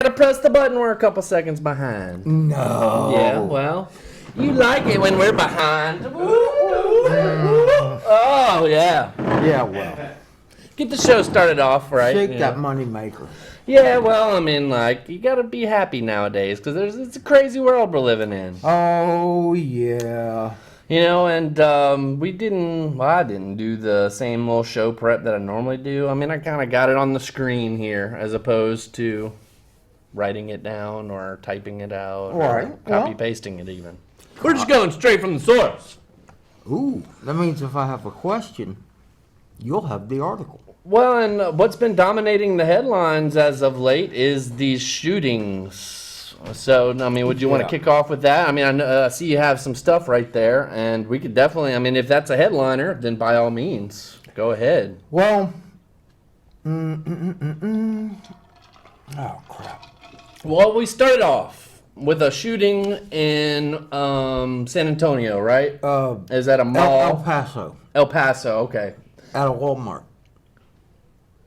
to press the button. We're a couple seconds behind. No. Yeah, well, you like it when we're behind. Oh, yeah. Yeah, well. Get the show started off, right? Shake that money maker. Yeah, well, I mean, like, you gotta be happy nowadays, because it's a crazy world we're living in. Oh, yeah. You know, and I didn't do the same little show prep that I normally do. I mean, I kind of got it on the screen here, as opposed to writing it down or typing it out, Right. or copy-pasting it even. We're just going straight from the source. Ooh, that means if I have a question, you'll have the article. Well, and what's been dominating the headlines as of late is these shootings. So, I mean, would you want to kick off with that? I mean, I see you have some stuff right there, and we could definitely, I mean, if that's a headliner, then by all means, go ahead. Well, oh, crap. Well, we started off with a shooting in San Antonio, right? Is that a mall? El Paso. El Paso, okay. At a Walmart.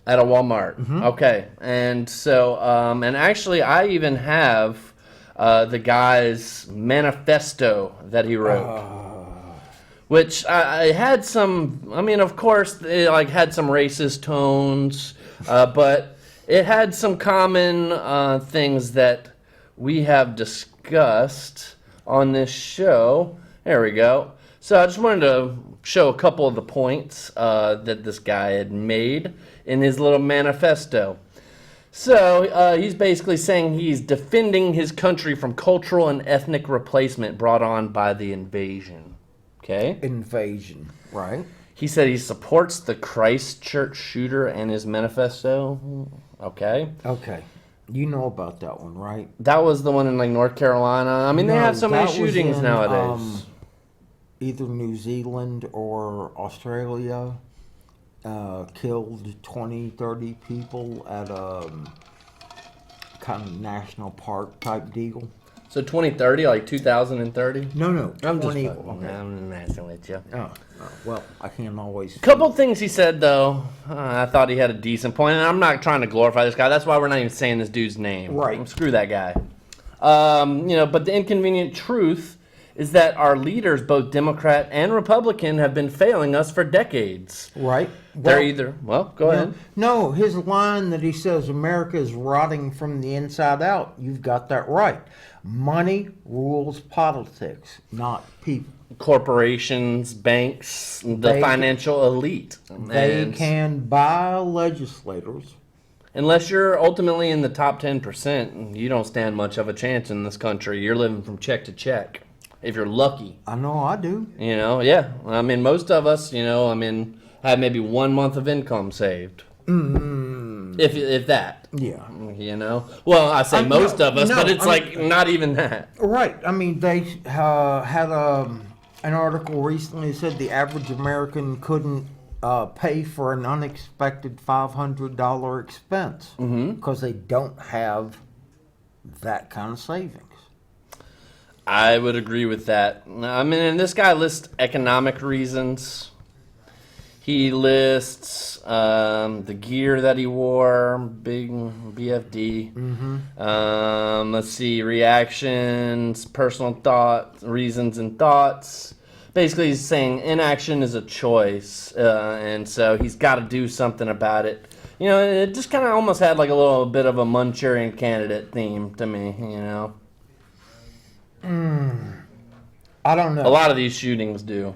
At a Walmart. Okay. And so, and actually, I even have the guy's manifesto that he wrote. Which I had some, I mean, of course, it like had some racist tones, but it had some common things that we have discussed on this show. There we go. So I just wanted to show a couple of the points that this guy had made in his little manifesto. So he's basically saying he's defending his country from cultural and ethnic replacement brought on by the invasion. Okay? Invasion, right? He said he supports the Christchurch shooter and his manifesto. Okay. Okay. You know about that one, right? That was the one in like North Carolina. I mean, they No, have so many that was shootings in, nowadays. Either New Zealand or Australia killed 20, 30 people at a kind of national park type deal. So 2030, like 2030? No, I'm 20. just I'm messing with you. Oh, well, I can't always. Couple things he said though, I thought he had a decent point, and I'm not trying to glorify this guy. That's why we're not even saying this dude's name. Right. Screw that guy. You know, but the inconvenient truth is that our leaders, both Democrat and Republican, have been failing us for decades. Right. They're either go ahead. No, his line that he says America is rotting from the inside out. You've got that right. Money rules politics, not people. Corporations, banks, the financial elite. They can buy legislators. Unless you're ultimately in the top 10%, you don't stand much of a chance in this country. You're living from check to check, if you're lucky. I know I do. You know, yeah. I mean, most of us, you know, I mean, have maybe 1 month of income saved. If that. Yeah. You know? Well, I say most of us, but it's not even that. Right. I mean, they had an article recently that said the average American couldn't pay for an unexpected $500 expense because they don't have that kind of savings. I would agree with that. I mean, and this guy lists economic reasons. He lists the gear that he wore, big BFD. Let's see, reactions, personal thoughts, reasons and thoughts. Basically, he's saying inaction is a choice, and so he's got to do something about it. You know, it just kind of almost had like a little bit of a Manchurian Candidate theme to me, you know. I don't know. A lot of these shootings do.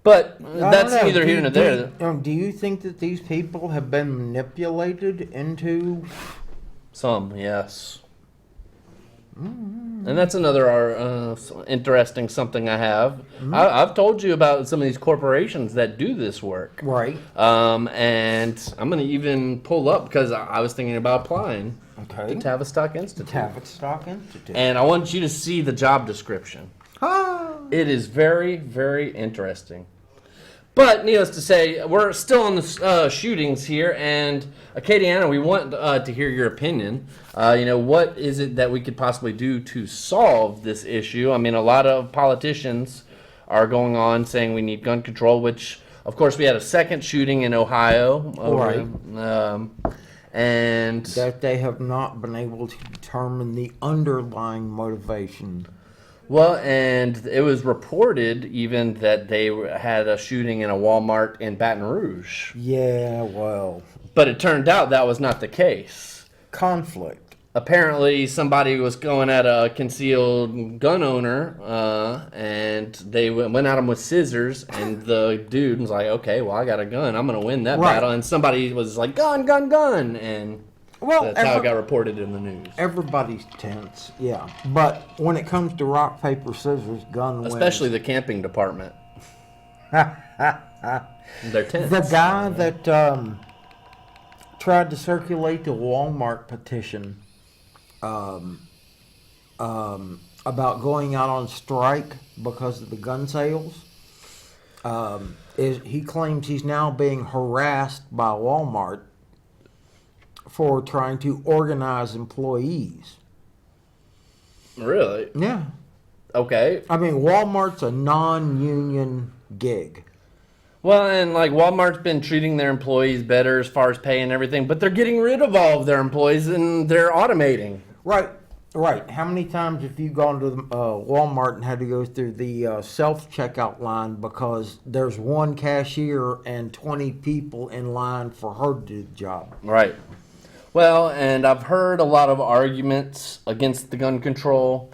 But that's neither here nor there. Do you think that these people have been manipulated into... Some, yes. And that's another interesting something I have. I've told you about some of these corporations that do this work. Right. And I'm going to even pull up, because I was thinking about applying Okay. to Tavistock Institute. Tavistock Institute. And I want you to see the job description. It is very, very interesting. But needless to say, we're still on the shootings here, and Acadiana, we want to hear your opinion. You know, what is it that we could possibly do to solve this issue? I mean, a lot of politicians are going on saying we need gun control, which, of course, we had a second shooting in Ohio. Right. And that they have not been able to determine the underlying motivation. well, and it was reported even that they had a shooting in a Walmart in Baton Rouge. Yeah, well, But it turned out that was not the case. conflict. Apparently, somebody was going at a concealed gun owner, and they went at him with scissors, and the dude was like, okay, well, I got a gun. I'm going to win that Right. battle. And somebody was like, gun, gun, gun. And Well, that's how it got reported in the news. everybody's tense, yeah. But when it comes to rock, paper, scissors, gun wins. Especially the camping department. They're tense. The guy that tried to circulate the Walmart petition about going out on strike because of the gun sales, he claims he's now being harassed by Walmart for trying to organize employees. Really? Yeah. Okay. I mean, Walmart's a non-union gig. Well, and like Walmart's been treating their employees better as far as pay and everything, but they're getting rid of all of their employees and they're automating. Right, right. How many times have you gone to Walmart and had to go through the self-checkout line because there's one cashier and 20 people in line for her to do the job? Right. Well, and I've heard a lot of arguments against the gun control.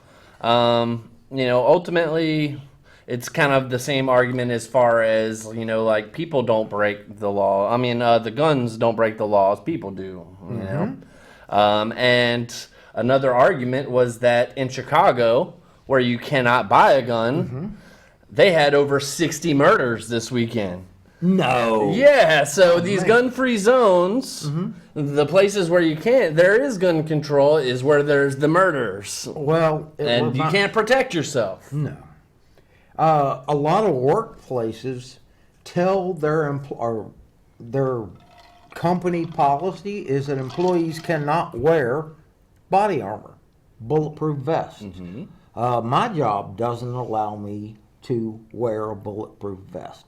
Ultimately, it's kind of the same argument as far as, like people don't break the law. I mean, the guns don't break the laws, people do, you know. And another argument was that in Chicago, where you cannot buy a gun, they had over 60 murders this weekend. No. Yeah, so these gun-free zones, the places where you can't, there is gun control, is where there's the murders. Well, And you can't protect yourself. No. A lot of workplaces tell their company policy is that employees cannot wear body armor, bulletproof vests. My job doesn't allow me to wear a bulletproof vest.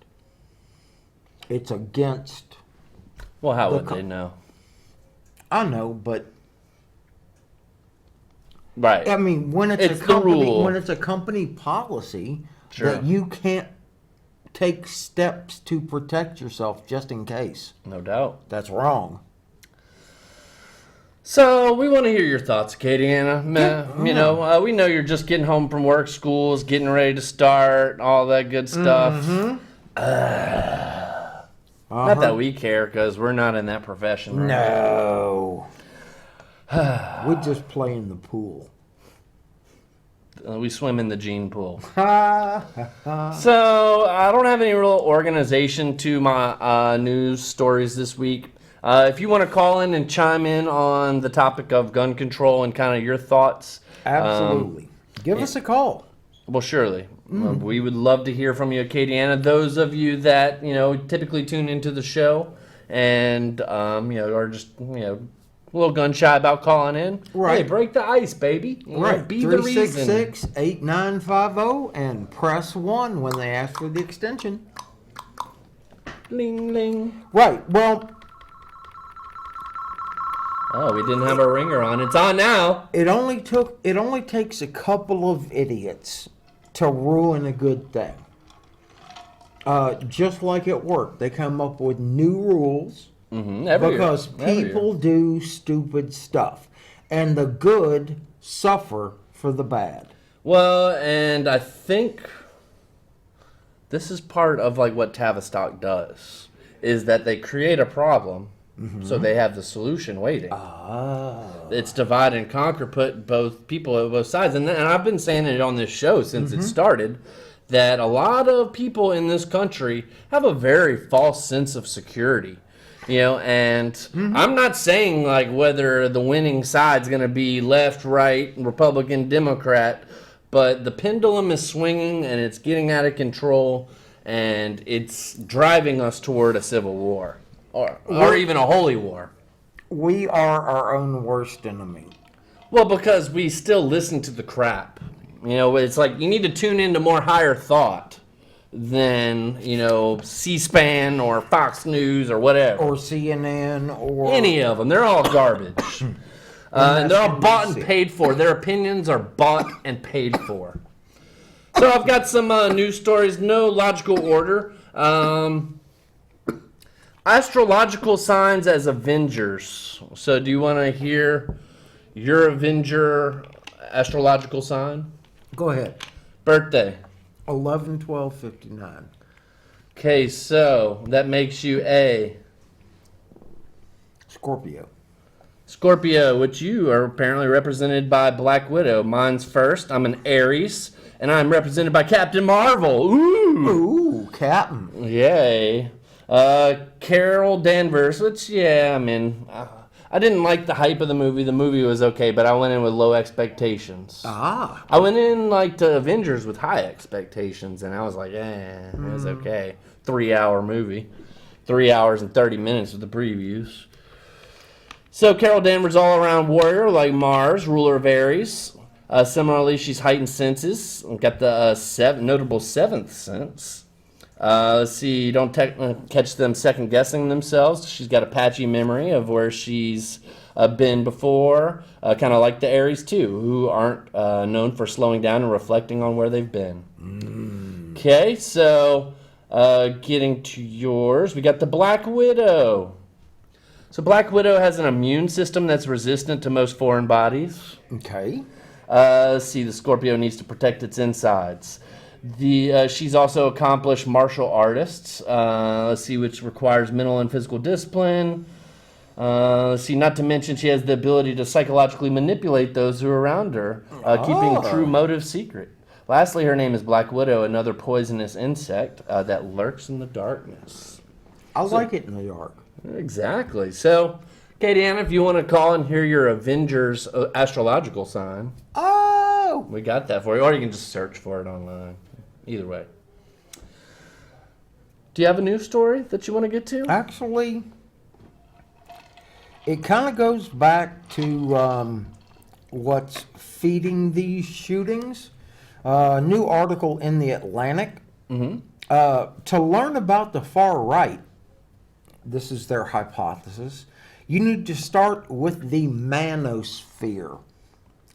It's against. Well, how would they know? I know, but Right. I mean, when it's It's a the company, rule. when it's a company policy Sure. that you can't take steps to protect yourself just in case, No doubt. that's wrong. So we want to hear your thoughts, Katie Anna. We know you're just getting home from work, school's getting ready to start, all that good stuff. Not that we care, because we're not in that profession. Right? No. We just play in the pool. We swim in the gene pool. Ha, So I don't have any real organization to my news stories this week. If you want to call in and chime in on the topic of gun control and kind of your thoughts, Absolutely. Give us a call. well, surely. We would love to hear from you, Katie Anna. Those of you that, typically tune into the show and, are just, a little gun shy about calling in. Right. Hey, break the ice, baby. Right. Be the reason. 366-8950 and press 1 when they ask for the extension. Ling, ling. Right. Well, Oh, we didn't have a ringer on. It's on now. it only takes a couple of idiots to ruin a good thing. Just like at work, they come up with new rules because people do stupid stuff, and the good suffer for the bad. Well, and I think this is part of like what Tavistock does, is that they create a problem, so they have the solution waiting. It's divide and conquer, put both people at both sides. And I've been saying it on this show since it started, that a lot of people in this country have a very false sense of security. And I'm not saying like whether the winning side's going to be left, right, Republican, Democrat, but the pendulum is swinging and it's getting out of control, and it's driving us toward a civil war or even a holy war. We are our own worst enemy. Well, because we still listen to the crap. It's like you need to tune into more higher thought than, C-SPAN or Fox News or whatever. Or CNN or Any of them. They're all garbage. And they're all bought and MSNBC. paid for. Their opinions are bought and paid for. So I've got some news stories, no logical order. Astrological signs as Avengers. So do you want to hear your Avenger astrological sign? Go ahead. Birthday. 11/12/59. Okay, so that makes you a Scorpio. Scorpio, which you are apparently represented by Black Widow. Mine's first. I'm an Aries, and I'm represented by Captain Marvel. Ooh! Ooh, Captain. Yay. Carol Danvers, which, I didn't like the hype of the movie. The movie was okay, but I went in with low expectations. Ah. I went in like to Avengers with high expectations, and I was like, it was okay. 3-hour movie. 3 hours and 30 minutes with the previews. So Carol Danvers, all-around warrior like Mars, ruler of Aries. Similarly, she's heightened senses. Got the notable seventh sense. Let's see, don't catch them second-guessing themselves. She's got a patchy memory of where she's been before, kind of like the Aries, too, who aren't known for slowing down and reflecting on where they've been. Okay, so getting to yours, we got the Black Widow. So Black Widow has an immune system that's resistant to most foreign bodies. Okay. Let's see, the Scorpio needs to protect its insides. She's also accomplished martial artist. Let's see, which requires mental and physical discipline. Let's see, not to mention she has the ability to psychologically manipulate those who are around her, keeping true motives secret. Lastly, her name is Black Widow, another poisonous insect that lurks in the darkness. I like it in the dark. Exactly. So, Katie Ann, if you want to call and hear your Avengers astrological sign, Oh! we got that for you. Or you can just search for it online. Either way. Do you have a news story that you want to get to? Actually, it kind of goes back to what's feeding these shootings. New article in the Atlantic. To learn about the far right, this is their hypothesis, you need to start with the manosphere.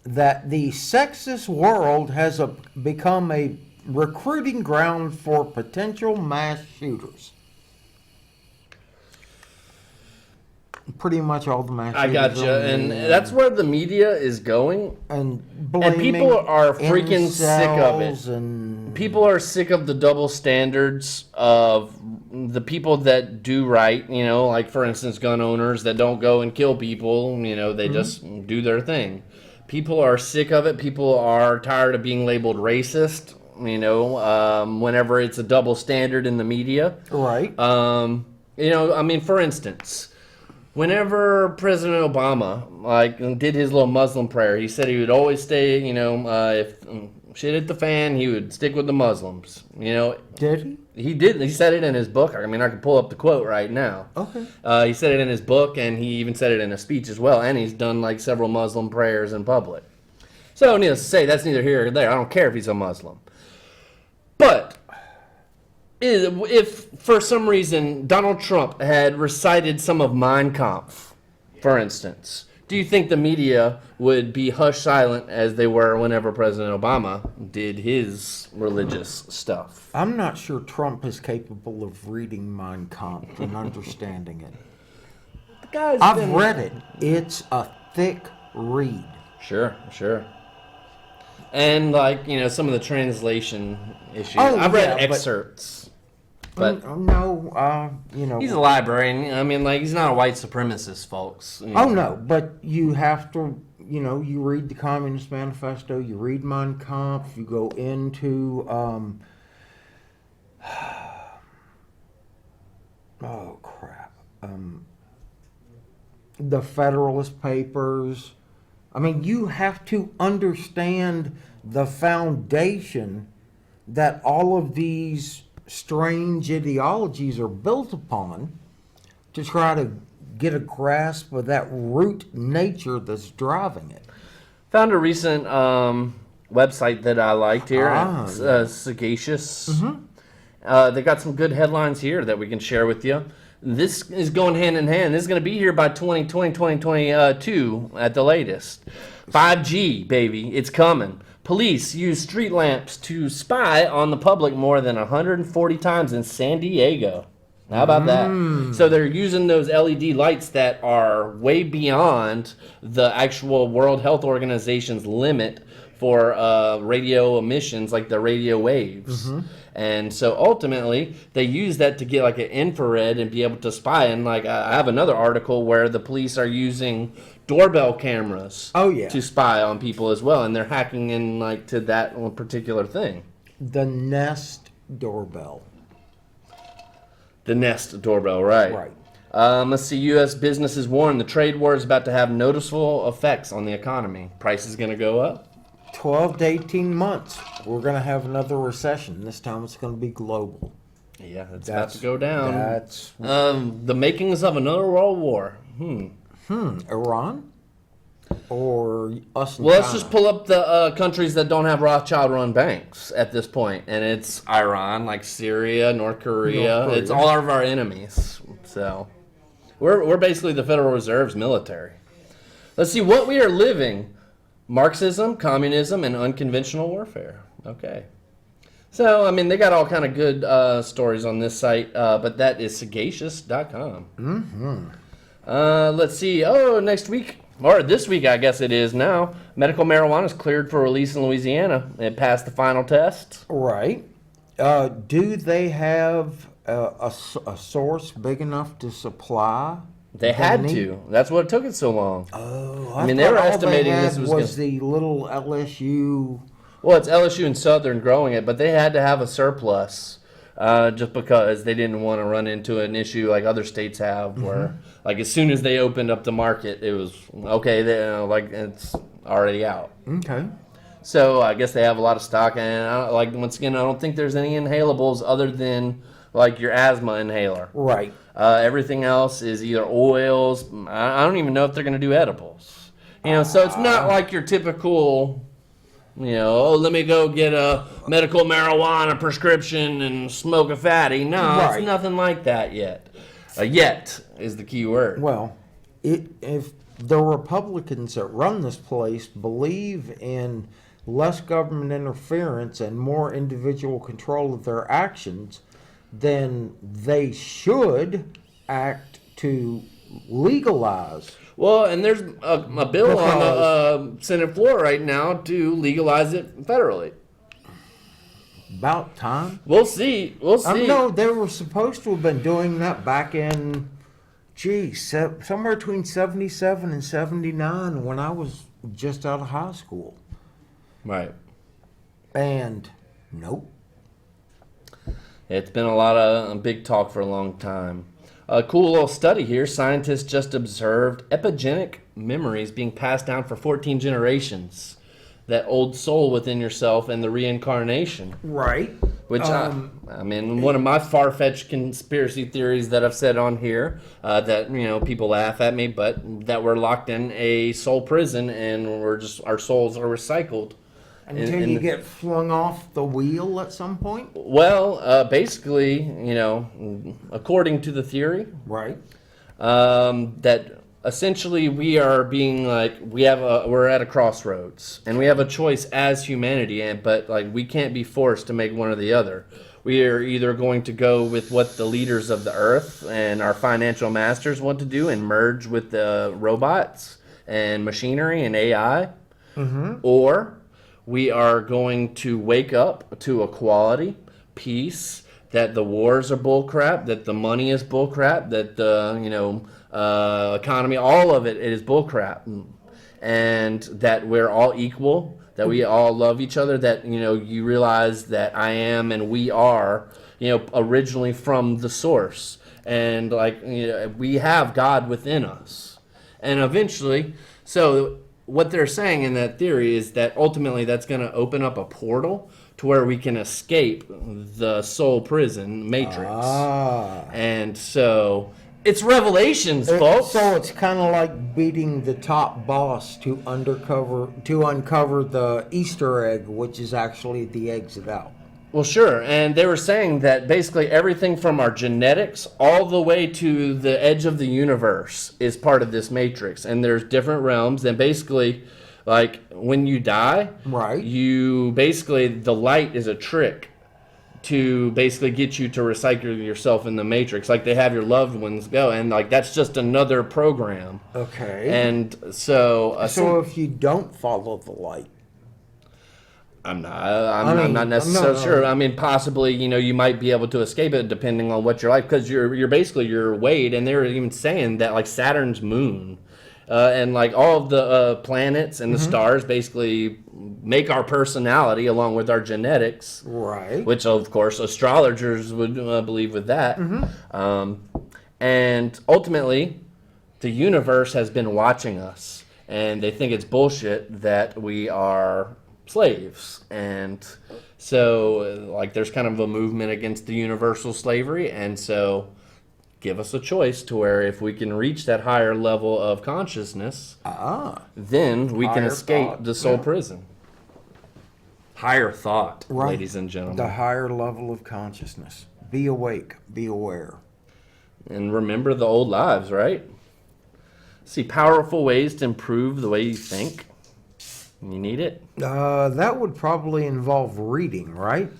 That the sexist world has become a recruiting ground for potential mass shooters. Pretty much all the mass shooters. I gotcha. And that's where the media is going. And blaming people are freaking sick of it. incels and People are sick of the double standards of the people that do right, like, for instance, gun owners that don't go and kill people, they just do their thing. People are sick of it. People are tired of being labeled racist, whenever it's a double standard in the media. right. For instance, whenever President Obama, did his little Muslim prayer, he said he would always stay, if shit hit the fan, he would stick with the Muslims. Did he? He did. He said it in his book. I can pull up the quote right now. Okay. He said it in his book, and he even said it in a speech as well. And he's done several Muslim prayers in public. So, needless to say, that's neither here nor there. I don't care if he's a Muslim. But if for some reason Donald Trump had recited some of Mein Kampf, for instance, do you think the media would be hush silent as they were whenever President Obama did his religious stuff? I'm not sure Trump is capable of reading Mein Kampf and understanding it. The guy's I've read it. It's a thick read. Sure. And some of the translation issues. Oh, I've read yeah, but- excerpts. But No, he's a librarian. He's not a white supremacist, folks. Oh, no, but you have to, you read the Communist Manifesto, you read Mein Kampf, you go into, oh, crap, the Federalist Papers. You have to understand the foundation that all of these strange ideologies are built upon to try to get a grasp of that root nature that's driving it. Found a recent website that I liked here. It's Sagacious. They got some good headlines here that we can share with you. This is going hand in hand. This is going to be here by 2022 at the latest. 5G, baby, it's coming. Police use street lamps to spy on the public more than 140 times in San Diego. How about that? So they're using those LED lights that are way beyond the actual World Health Organization's limit for radio emissions, like the radio waves. And so ultimately, they use that to get like an infrared and be able to spy. And like I have another article where the police are using doorbell cameras to spy on people as well, and they're hacking in like to that one particular thing. The Nest doorbell. The Nest doorbell, right? Right. Let's see. U.S. businesses warn the trade war is about to have noticeable effects on the economy. Price is going to go up. 12 to 18 months, we're going to have another recession. This time it's going to be global. Yeah, it's about to go down. That's the makings of another world war. Iran or us and Well, let's China? just pull up the countries that don't have Rothschild-run banks at this point, and it's Iran, like Syria, North Korea. It's all of our enemies. So we're basically the Federal Reserve's military. Let's see what we are living. Marxism, communism, and unconventional warfare. Okay. So, I mean, they got all kind of good stories on this site, but that is sagacious.com. Let's see. Oh, next week, or this week, I guess it is now, medical marijuana is cleared for release in Louisiana. It passed the final test. Right. Do they have a source big enough to supply? They had to. That's what took it so long. Oh, I mean, they were estimating this was the little LSU. Well, it's LSU and Southern growing it, but they had to have a surplus just because they didn't want to run into an issue like other states have, where like as soon as they opened up the market, it was okay. Like it's already out. Okay. So I guess they have a lot of stock, and like once again, I don't think there's any inhalables other than like your asthma inhaler. Right. Everything else is either oils. I don't even know if they're going to do edibles. So it's not like your typical, let me go get a medical marijuana prescription and smoke a fatty. No, It's nothing like that yet. Yet is the key word. Well, if the Republicans that run this place believe in less government interference and more individual control of their actions, then they should act to legalize. Well, and there's a bill on the Senate floor right now to legalize it federally. About time. We'll see. No, they were supposed to have been doing that back in, somewhere between 77 and 79 when I was just out of high school. Right. And nope. It's been a lot of big talk for a long time. A cool little study here. Scientists just observed epigenetic memories being passed down for 14 generations. That old soul within yourself and the reincarnation. Right. Which, I mean, one of my far-fetched conspiracy theories that I've said on here, that, people laugh at me, but that we're locked in a soul prison and our souls are recycled. Until you get flung off the wheel at some point? Well, basically, according to the theory, right, that essentially we are being like, we're at a crossroads, and we have a choice as humanity, but like we can't be forced to make one or the other. We are either going to go with what the leaders of the earth and our financial masters want to do and merge with the robots and machinery and AI, or we are going to wake up to equality, peace, that the wars are bullcrap, that the money is bullcrap, that the economy, all of it is bullcrap, and that we're all equal, that we all love each other, that you realize that I am and we are originally from the source, and we have God within us, and eventually, so what they're saying in that theory is that ultimately that's going to open up a portal to where we can escape the soul prison matrix. And so it's revelations, folks. So it's kind of like beating the top boss to uncover the Easter egg, which is actually the exit out. Well, sure. And they were saying that basically everything from our genetics all the way to the edge of the universe is part of this matrix. And there's different realms. And basically, like when you die, Right. you basically, the light is a trick to basically get you to recycle yourself in the matrix. Like they have your loved ones go. And like that's just another program. Okay. And so, So if you don't follow the light, I'm not. I I'm mean, not necessarily no. sure. I mean, possibly, you might be able to escape it depending on what you're like, because you're basically your weight, and they were even saying that like Saturn's moon, and like all of the planets and the stars basically make our personality along with our genetics, right? which of course astrologers would believe with that, and ultimately, the universe has been watching us, and they think it's bullshit that we are slaves. And so like there's kind of a movement against the universal slavery, and so give us a choice to where if we can reach that higher level of consciousness, then we can Higher escape thought, the soul yeah. prison. Higher thought, Right. ladies and gentlemen. The higher level of consciousness. Be awake. Be aware. And remember the old lives, right? See, powerful ways to improve the way you think. You need it. That would probably involve reading, right?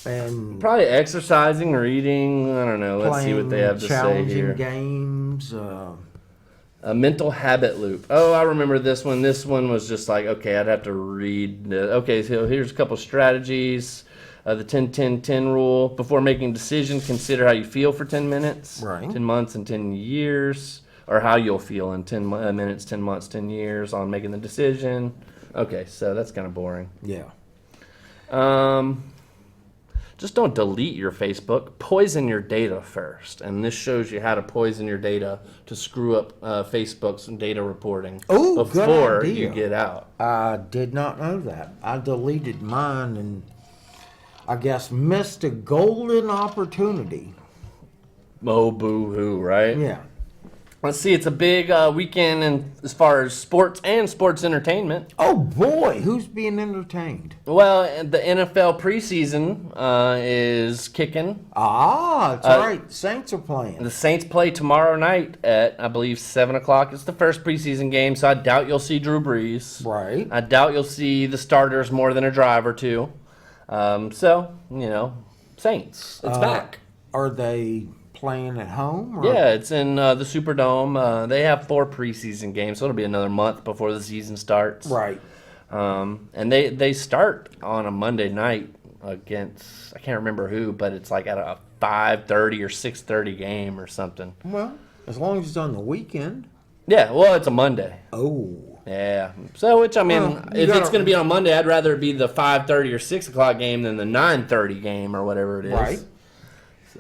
And Probably exercising, reading. I don't know. Let's see what they have to say challenging here. games. A mental habit loop. Oh, I remember this one. This one was just like, okay, I'd have to read. Okay, so here's a couple strategies. The 10-10-10 rule. Before making a decision, consider how you feel for 10 minutes. Right. 10 months and 10 years. Or how you'll feel in 10 minutes, 10 months, 10 years on making the decision. Okay, so that's kind of boring. Yeah. Just don't delete your Facebook. Poison your data first. And this shows you how to poison your data to screw up Facebook's data reporting Ooh, good before idea. you get out. I did not know that. I deleted mine and I guess missed a golden opportunity. Oh, boo-hoo, right? Yeah. Let's see, it's a big weekend in, as far as sports and sports entertainment. Oh boy, who's being entertained? Well, the NFL preseason is kicking. That's right. Saints are playing. The Saints play tomorrow night at, I believe, 7 o'clock. It's the first preseason game, so I doubt you'll see Drew Brees. Right. I doubt you'll see the starters more than a drive or two. So, Saints. It's back. Are they playing at home? Or? Yeah, it's in the Superdome. They have 4 preseason games, so it'll be another month before the season starts. Right. And they start on a Monday night against, I can't remember who, but it's like at a 5:30 or 6:30 game or something. Well, as long as it's on the weekend. Yeah, well, it's a Monday. Oh. Yeah. So, which, I mean, Well, you if it's gotta- going to be on Monday, I'd rather it be the 5:30 or 6 o'clock game than the 9:30 game or whatever it is. Right.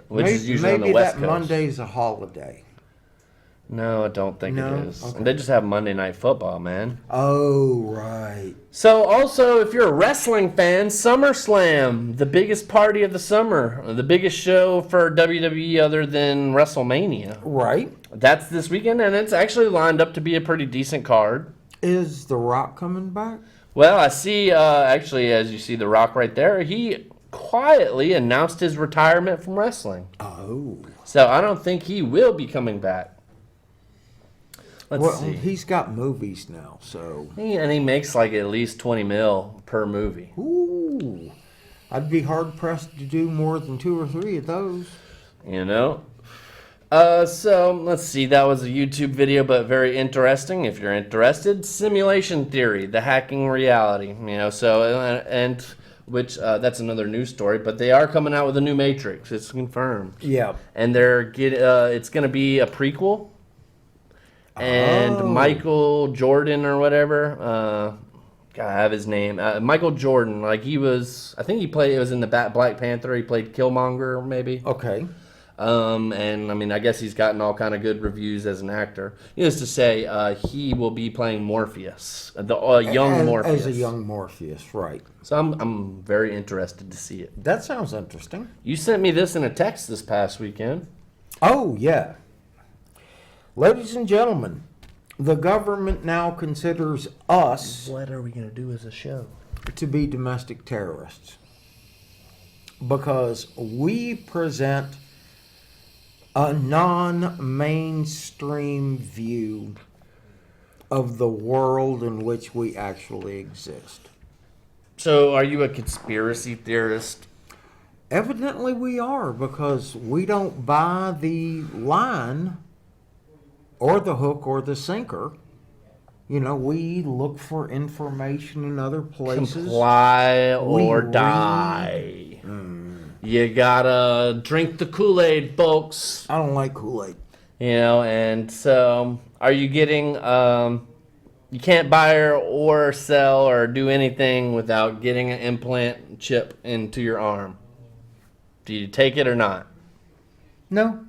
Which is usually on maybe the West that Coast. Monday's a holiday. No, I don't think No? it is. Okay. They just have Monday Night Football, man. Oh, right. So, also, if you're a wrestling fan, SummerSlam, the biggest party of the summer, the biggest show for WWE other than WrestleMania. Right. That's this weekend, and it's actually lined up to be a pretty decent card. Is The Rock coming back? Well, I see, actually, as you see The Rock right there, he quietly announced his retirement from wrestling. Oh. So, I don't think he will be coming back. Let's Well, see. he's got movies now, so. And he makes like at least 20 mil per movie. Ooh. I'd be hard pressed to do more than 2 or 3 of those. So let's see. That was a YouTube video, but very interesting. If you're interested, Simulation Theory, the hacking reality. And which that's another news story. But they are coming out with a new Matrix. It's confirmed. Yeah. And it's going to be a prequel. And Oh. Michael Jordan or whatever. I have his name. Michael Jordan. Like he was. I think it was in the Black Panther. He played Killmonger, maybe. Okay. And I mean, I guess he's gotten all kind of good reviews as an actor. Needless to say, he will be playing Morpheus, the young Morpheus. As a young Morpheus, right. So I'm very interested to see it. That sounds interesting. You sent me this in a text this past weekend. Oh, yeah. Ladies and gentlemen, the government now considers us What are we gonna do as a show? to be domestic terrorists. because we present a non-mainstream view of the world in which we actually exist. So, are you a conspiracy theorist? Evidently we are, because we don't buy the line or the hook or the sinker. You know, we look for information in other places. Comply or read. die. You gotta drink the Kool-Aid, folks. I don't like Kool-Aid. You know, and so are you getting, you can't buy or sell or do anything without getting an implant chip into your arm. Do you take it or not? No.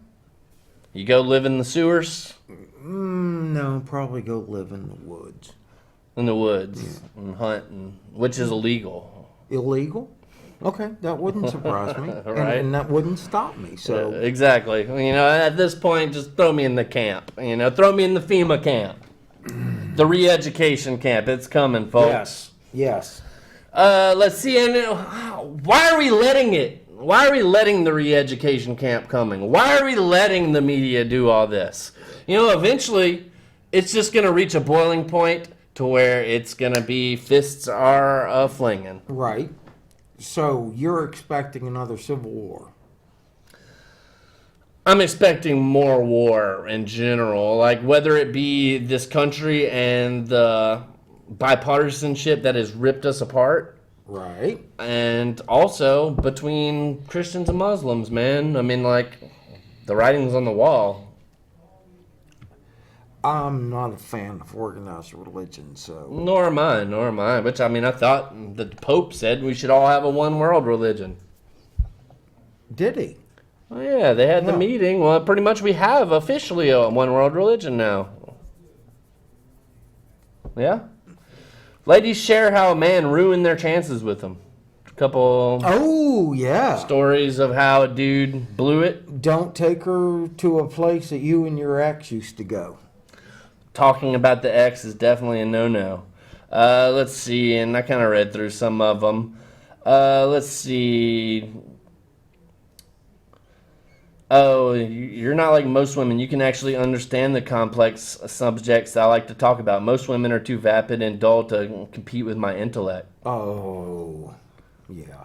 You go live in the sewers? No, probably go live in the woods. In the woods and hunt, which is illegal. Illegal? Okay, that wouldn't surprise me. Right. And that wouldn't stop me. So Exactly. You know, at this point, just throw me in the camp. You know, throw me in the FEMA camp. The re-education camp. It's coming, folks. Yes. Let's see. And why are we letting it? Why are we letting the re-education camp coming? Why are we letting the media do all this? You know, eventually, it's just going to reach a boiling point to where it's going to be fists are flinging. Right. So you're expecting another civil war? I'm expecting more war in general, like whether it be this country and the bipartisanship that has ripped us apart, Right. and also between Christians and Muslims, man. I mean, like, the writing's on the wall. I'm not a fan of organized religion, so Nor am I. Which, I mean, I thought the Pope said we should all have a one world religion. did he? Oh, yeah, they had the Yeah. meeting. Well, pretty much we have officially a one world religion now. Yeah? Ladies share how a man ruined their chances with them. A couple Oh yeah. stories of how a dude blew it. Don't take her to a place that you and your ex used to go. Talking about the ex is definitely a no-no. Let's see, and I kind of read through some of them. Let's see. Oh, you're not like most women. You can actually understand the complex subjects I like to talk about. Most women are too vapid and dull to compete with my intellect. Oh, yeah.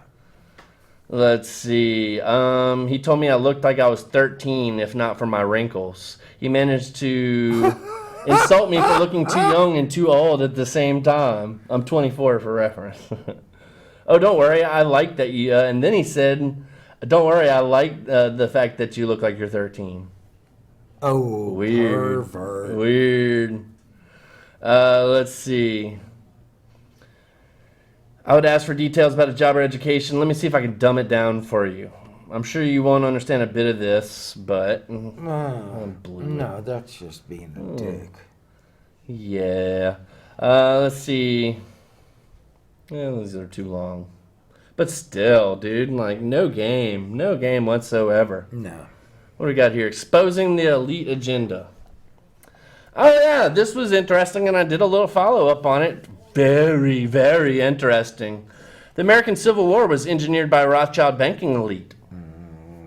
Let's see. He told me I looked like I was 13, if not for my wrinkles. He managed to insult me for looking too young and too old at the same time. I'm 24 for reference. Oh, don't worry. I like that you. And then he said, "Don't worry. I like the fact that you look like you're 13." Oh, Weird. pervert. Weird. Let's see. I would ask for details about a job or education. Let me see if I can dumb it down for you. I'm sure you won't understand a bit of this, but No, that's just being a dick. yeah. Let's see. Yeah, these are too long. But still, dude, like no game whatsoever. No. What do we got here? Exposing the elite agenda. Oh yeah, this was interesting, and I did a little follow-up on it. Very, very interesting. The American Civil War was engineered by a Rothschild banking elite.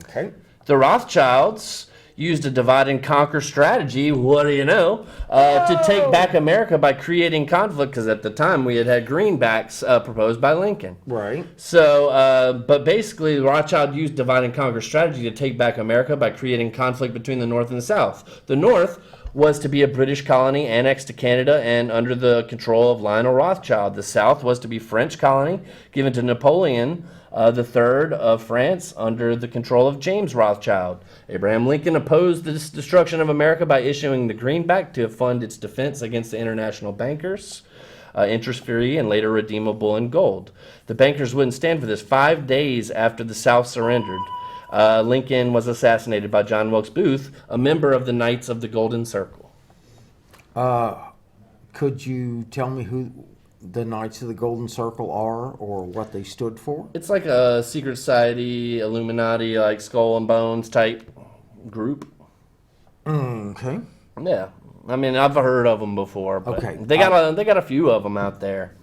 Okay. The Rothschilds used a divide and conquer strategy, what do you know, to take back America by creating conflict, because at the time we had greenbacks proposed by Lincoln. Right. So, but basically, Rothschild used divide and conquer strategy to take back America by creating conflict between the North and the South. The North was to be a British colony annexed to Canada and under the control of Lionel Rothschild. The South was to be French colony given to Napoleon the Third of France under the control of James Rothschild. Abraham Lincoln opposed the destruction of America by issuing the greenback to fund its defense against the international bankers, interest-free and later redeemable in gold. The bankers wouldn't stand for this. 5 days after the South surrendered, Lincoln was assassinated by John Wilkes Booth, a member of the Knights of the Golden Circle. Could you tell me who the Knights of the Golden Circle are, or what they stood for? It's like a secret society, Illuminati, like Skull and Bones type group. Okay. Yeah, I mean I've heard of them before. But Okay. they got a few of them out there.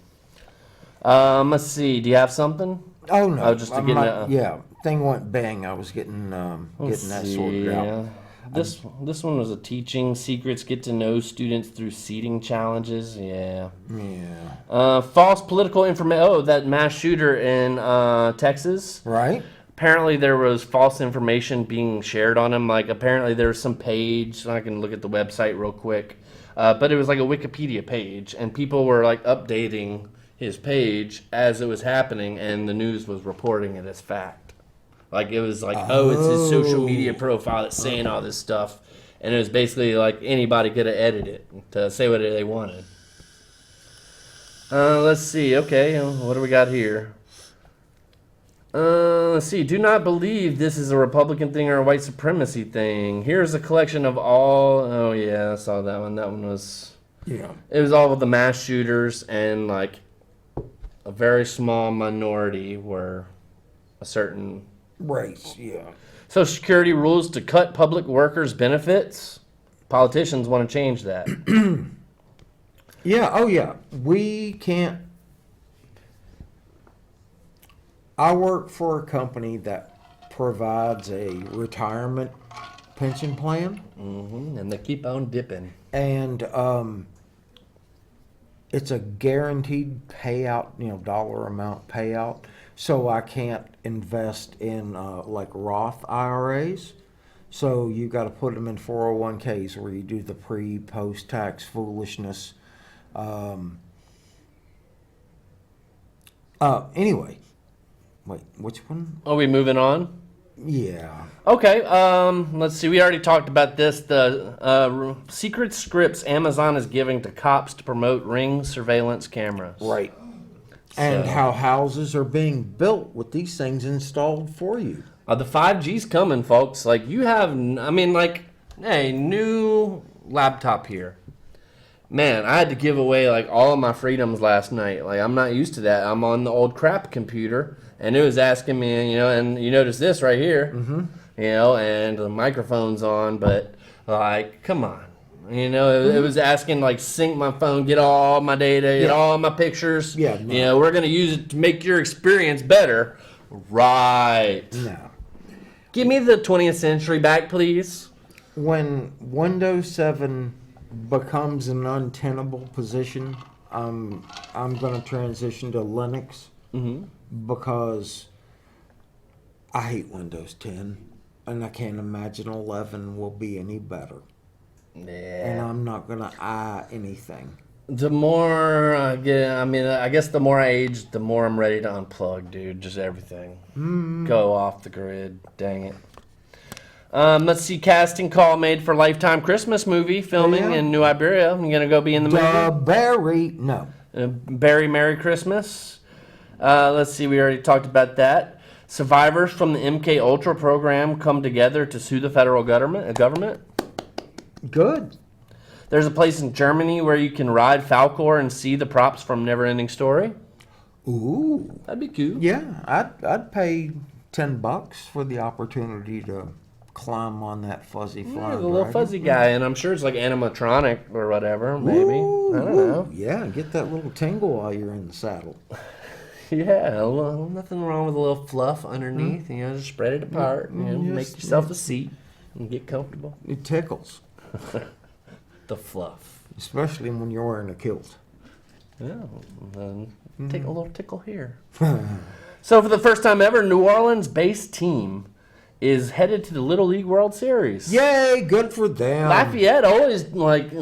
Let's see. Do you have something? Oh no! Oh, just to get yeah, thing went bang. I was getting that sorted out. This one was a teaching secrets, get to know students through seating challenges. Yeah. Yeah. False political information. Oh, that mass shooter in Texas. Right. Apparently there was false information being shared on him. Like apparently there was some page. I can look at the website real quick, but it was like a Wikipedia page, and people were like updating his page as it was happening, and the news was reporting it as fact. Like it was like, oh, it's his social media profile that's saying all this stuff, and it was basically like anybody could have edited it to say what they wanted. Let's see. Okay, what do we got here? Let's see. Do not believe this is a Republican thing or a white supremacy thing. Here's a collection of all. Oh yeah, I saw that one. That one was. Yeah. It was all of the mass shooters, and like a very small minority were a certain race. Yeah. Social Security rules to cut public workers' benefits. Politicians want to change that. Yeah. Oh yeah. We can't. I work for a company that provides a retirement pension plan. Mm-hmm. And they keep on dipping. And it's a guaranteed payout, dollar amount payout. So I can't invest in like Roth IRAs. So you got to put them in 401ks where you do the pre-post tax foolishness. Anyway. Wait, which one? Are we moving on? Yeah. Okay, let's see. We already talked about this. The secret scripts Amazon is giving to cops to promote Ring surveillance cameras. Right. And how houses are being built with these things installed for you. The 5G's coming, folks. Like, you have, hey, new laptop here. Man, I had to give away, like, all of my freedoms last night. Like, I'm not used to that. I'm on the old crap computer. And it was asking me, and you notice this right here, and the microphone's on, but like, come on. It was asking, like, sync my phone, get all my data, get all my pictures. Yeah. No. We're going to use it to make your experience better. Right. No. Give me the 20th century back, please. When Windows 7 becomes an untenable position, I'm going to transition to Linux. Mm-hmm. Because I hate Windows 10, and I can't imagine 11 will be any better. Yeah. And I'm not going to eye anything. The more I get, I guess the more I age, the more I'm ready to unplug, dude. Just everything. Go off the grid. Dang it. Let's see. Casting call made for Lifetime Christmas movie filming in New Iberia. You going to go be in the movie? No. Barry Merry Christmas. Let's see, we already talked about that. Survivors from the MK Ultra program come together to sue the federal government. Good. There's a place in Germany where you can ride Falkor and see the props from Neverending Story. Ooh. That'd be cool. Yeah, I'd pay $10 for the opportunity to climb on that fuzzy flying the little fuzzy guy, and I'm sure it's like animatronic or whatever, maybe. I don't know. Yeah, get that little tingle while you're in the saddle. Yeah, nothing wrong with a little fluff underneath. Just spread it apart. Make yourself a seat and get comfortable. It tickles. The fluff. Especially when you're wearing a kilt. Yeah, take a little tickle here. So for the first time ever, New Orleans-based team is headed to the Little League World Series. Yay, good for them. Lafayette always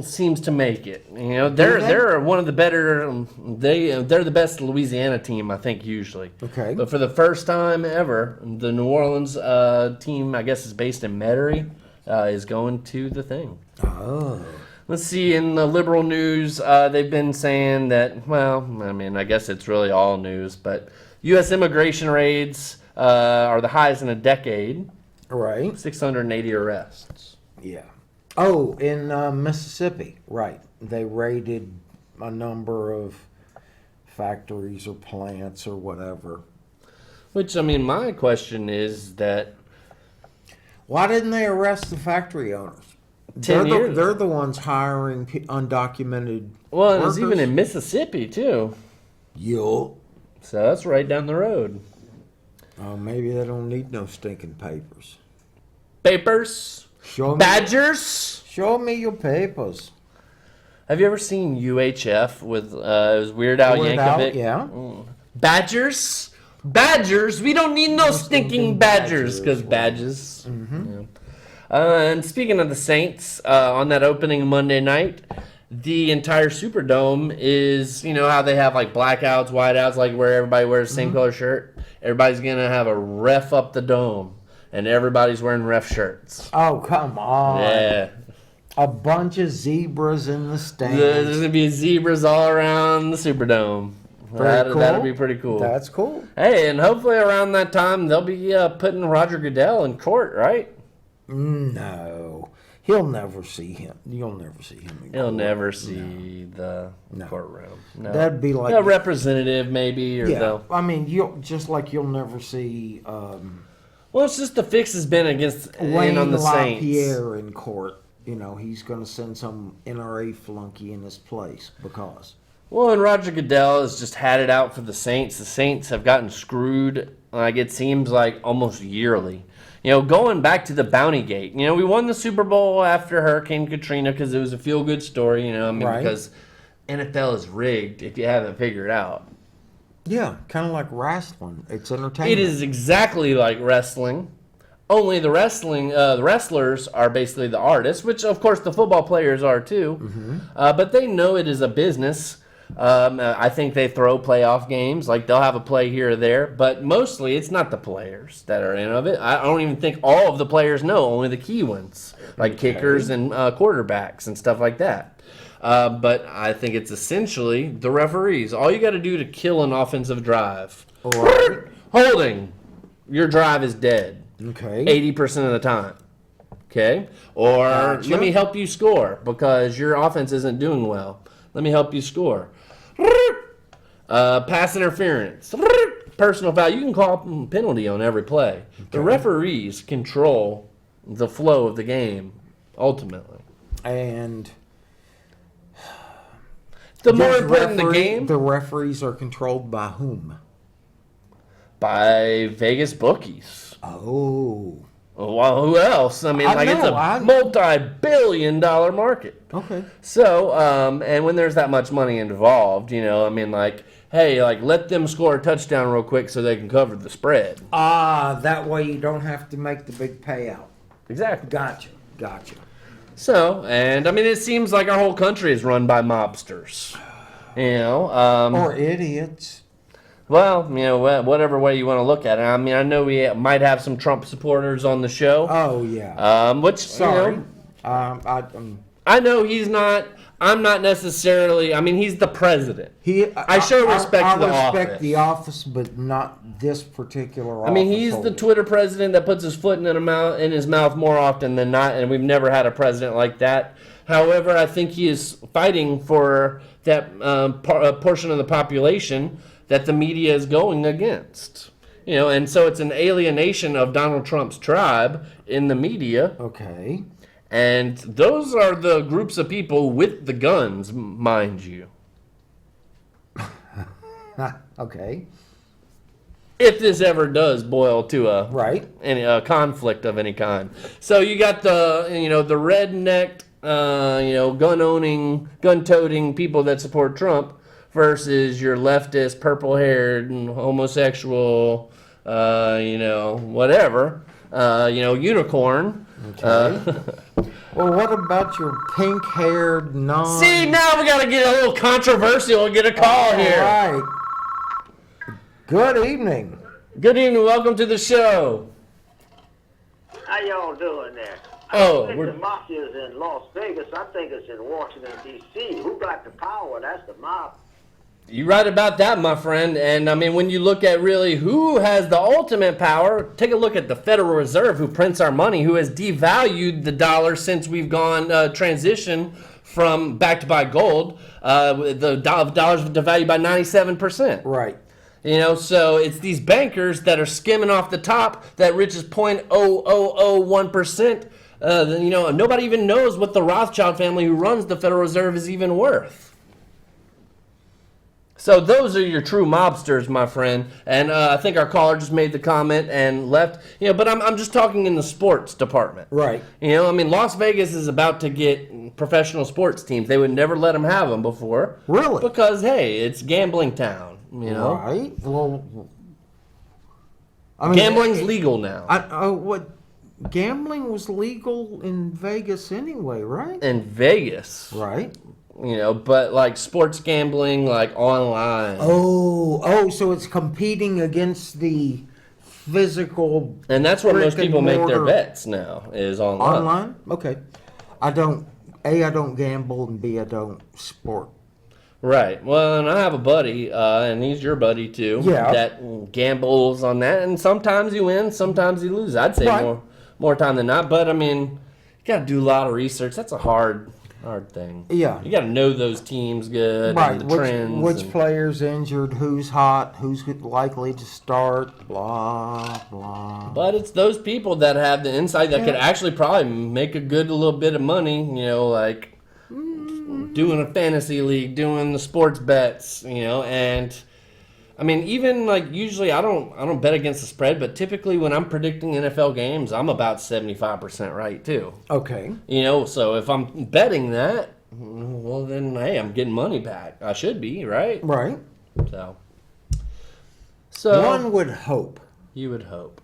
seems to make it. They're one of the better. They're the best Louisiana team, I think, usually. Okay. But for the first time ever, the New Orleans team, I guess, is based in Metairie, is going to the thing. Oh. Let's see. In the liberal news, they've been saying that. Well, I guess it's really all news, but U.S. immigration raids are the highest in a decade. Right. 680 arrests. Yeah. Oh, in Mississippi, right. They raided a number of factories or plants or whatever. Which, my question is that... Why didn't they arrest the factory owners? 10 years. They're the ones hiring undocumented Well, it workers. was even in Mississippi, too. Yo. So that's right down the road. Oh, maybe they don't need no stinking papers. Papers? Show me, Badgers? show me your papers. Have you ever seen UHF with it was Weird Al Weird Al, Yankovic? yeah. Badgers? Badgers? We don't need no stinking badgers, because badges. Yeah. And speaking of the Saints, on that opening Monday night, the entire Superdome is, you know how they have like blackouts, whiteouts, like where everybody wears the same color shirt? Everybody's going to have a ref up the dome, and everybody's wearing ref shirts. Oh, come on. Yeah. A bunch of zebras in the stands. There's going to be zebras all around the Superdome. That'll be pretty cool. That's cool. Hey, and hopefully around that time they'll be putting Roger Goodell in court, right? No. He'll never see him. You'll never see him in He'll court. never see the courtroom. No. That'd be like a representative, maybe, or yeah. they'll. I mean, you'll never see Well, it's just the fix has been against Wayne in on the Saints. LaPierre in court. You know, he's going to send some NRA flunky in his place because. Well, and Roger Goodell has just had it out for the Saints. The Saints have gotten screwed, like it seems like almost yearly. You know, going back to the Bounty Gate. You know, we won the Super Bowl after Hurricane Katrina because it was a feel-good story. You know, I mean, Right. because NFL is rigged if you haven't figured out. Yeah, kind of like wrestling. It's entertainment. It is exactly like wrestling. Only the wrestlers are basically the artists, which of course the football players are too. But they know it is a business. I think they throw playoff games, like they'll have a play here or there, but mostly it's not the players that are in of it. I don't even think all of the players know, only the key ones, like kickers and quarterbacks and stuff like that. But I think it's essentially the referees. All you got to do to kill an offensive drive, Right. holding, your drive is dead. Okay. 80% of the time. Okay? Or Gotcha. let me help you score because your offense isn't doing well. Let me help you score. Pass interference. Personal foul. You can call a penalty on every play. The referees control the flow of the game, ultimately. And The more important the game, the referees are controlled by whom? by Vegas bookies. Oh. Well, who else? I mean, I like it's know, a multi-billion-dollar market. Okay. So, and when there's that much money involved, you know, I mean, like, hey, like, let them score a touchdown real quick so they can cover the spread. That way you don't have to make the big payout. Exactly. Gotcha. So, and I mean, it seems like our whole country is run by mobsters. You know, Or idiots. well, you know, whatever way you want to look at it. I mean, I know we might have some Trump supporters on the show. Oh, yeah. Which, Sorry. you know, I know he's not. I'm not necessarily. I mean, he's the president. I show respect to the I respect office. the office, but not this particular office. I mean, he's the holder. Twitter president that puts his foot in his mouth more often than not, and we've never had a president like that. However, I think he is fighting for that portion of the population that the media is going against. You know, and so it's an alienation of Donald Trump's tribe in the media. Okay. And those are the groups of people with the guns, mind you. Okay. If this ever does boil to Right. a conflict of any kind. So you got the rednecked, gun-owning, gun-toting people that support Trump versus your leftist, purple-haired, and homosexual, whatever, unicorn. Okay. Well, what about your pink-haired non? See, now we got to get a little controversial and get a call All here. right. Good evening. Good evening. Welcome to the show. How y'all doing there? Oh, I think we're- the mafia's in Las Vegas. I think it's in Washington, D.C. Who got the power? That's the mob. You're right about that, my friend. And I mean, when you look at really who has the ultimate power, take a look at the Federal Reserve, who prints our money, who has devalued the dollar since we've gone transition from backed by gold. The dollar's devalued by 97%. Right. You know, so it's these bankers that are skimming off the top that reaches 0.0001%. Nobody even knows what the Rothschild family who runs the Federal Reserve is even worth. So those are your true mobsters, my friend. And I think our caller just made the comment and left. But I'm just talking in the sports department. Right. Las Vegas is about to get professional sports teams. They would never let them have them before. Really? Because, hey, it's gambling town, Right. Well, gambling's legal now. What? Gambling was legal in Vegas anyway, right? In Vegas. Right. But like sports gambling, like online. So it's competing against the physical. And that's where most brick and people make their mortar. bets now, is online. Online? Okay. I don't gamble, and B, I don't sport. Right. Well, and I have a buddy, and he's your buddy too, Yeah. that gambles on that, and sometimes you win, sometimes you lose. I'd say Right. more time than not, but you got to do a lot of research. That's a hard thing. Yeah. You got to know those teams good, Right. and the trends. Which and- player's injured, who's hot, who's likely to start, blah, blah. But it's those people that have the insight that could actually probably make a good little bit of money, like doing a fantasy league, doing the sports bets, and even like usually I don't bet against the spread, but typically when I'm predicting NFL games, I'm about 75% right too. Okay. So if I'm betting that, well then hey, I'm getting money back. I should be, right? Right. So One would hope. You would hope.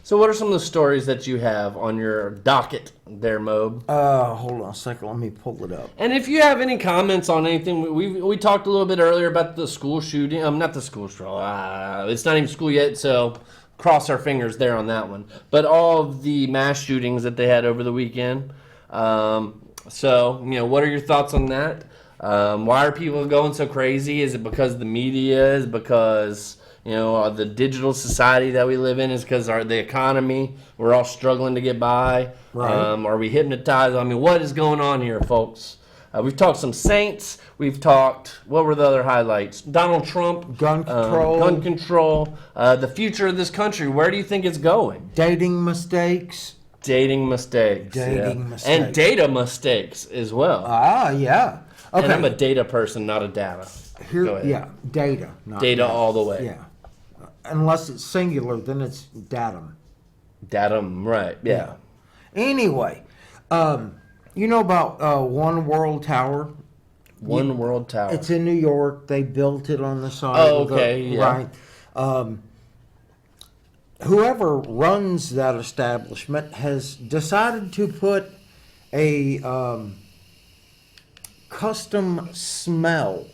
So what are some of the stories that you have on your docket there, Mobe? Hold on a second. Let me pull it up. And if you have any comments on anything, we talked a little bit earlier about the school shooting. Not the school shooting. It's not even school yet, so cross our fingers there on that one. But all of the mass shootings that they had over the weekend. So what are your thoughts on that? Why are people going so crazy? Is it because the media? Is it because the digital society that we live in? Is because the economy, we're all struggling to get by. Right. Are we hypnotized? What is going on here, folks? We've talked some Saints. We've talked, what were the other highlights? Donald Trump. Gun control. The future of this country. Where do you think it's going? Dating mistakes. Dating mistakes. Mistakes. And data mistakes as well. Yeah. Okay. And I'm a data person, not a data. Go ahead. Yeah, data. Not Data all the way. Yeah. Unless it's singular, then it's datum. Datum, right, yeah. Anyway, you know about One World Tower? One World Tower. It's in New York. They built it on the side of okay, the, yeah. right. Whoever runs that establishment has decided to put a custom smell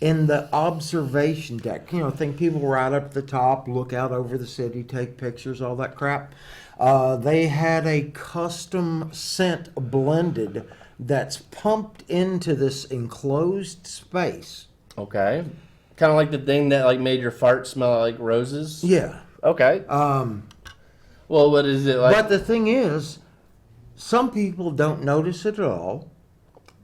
in the observation deck. Think people ride up at the top, look out over the city, take pictures, all that crap. They had a custom scent blended that's pumped into this enclosed space. Okay. Kind of like the thing that made your fart smell like roses? Yeah. Okay. Well, what is it like? But the thing is, some people don't notice it at all.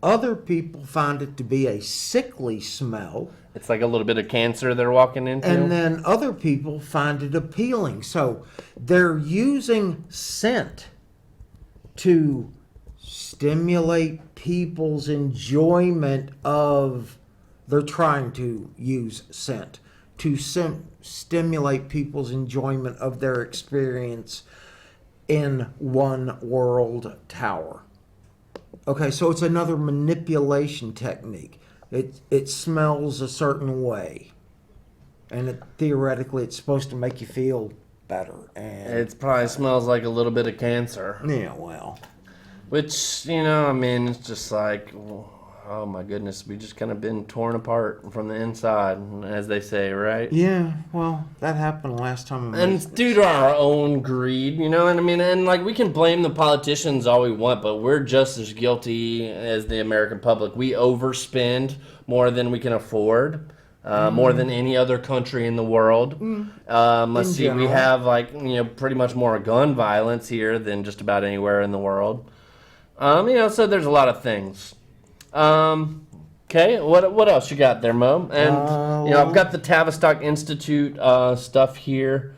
Other people find it to be a sickly smell. It's like a little bit of cancer they're walking into? And then other people find it appealing. So they're using scent to stimulate people's enjoyment of, they're trying to use scent to stimulate people's enjoyment of their experience in One World Tower. Okay, so it's another manipulation technique. It smells a certain way, and theoretically it's supposed to make you feel better. And It probably smells like a little bit of cancer. yeah, well, Which, it's just like, oh my goodness, we just kind of been torn apart from the inside, as they say, right? yeah, well, that happened last time. And it's due to our own greed, and we can blame the politicians all we want, but we're just as guilty as the American public. We overspend more than we can afford, more than any other country in the world. Let's see, we general. have pretty much more gun violence here than just about anywhere in the world. So there's a lot of things. Okay, what else you got there, Mo? And I've got the Tavistock Institute stuff here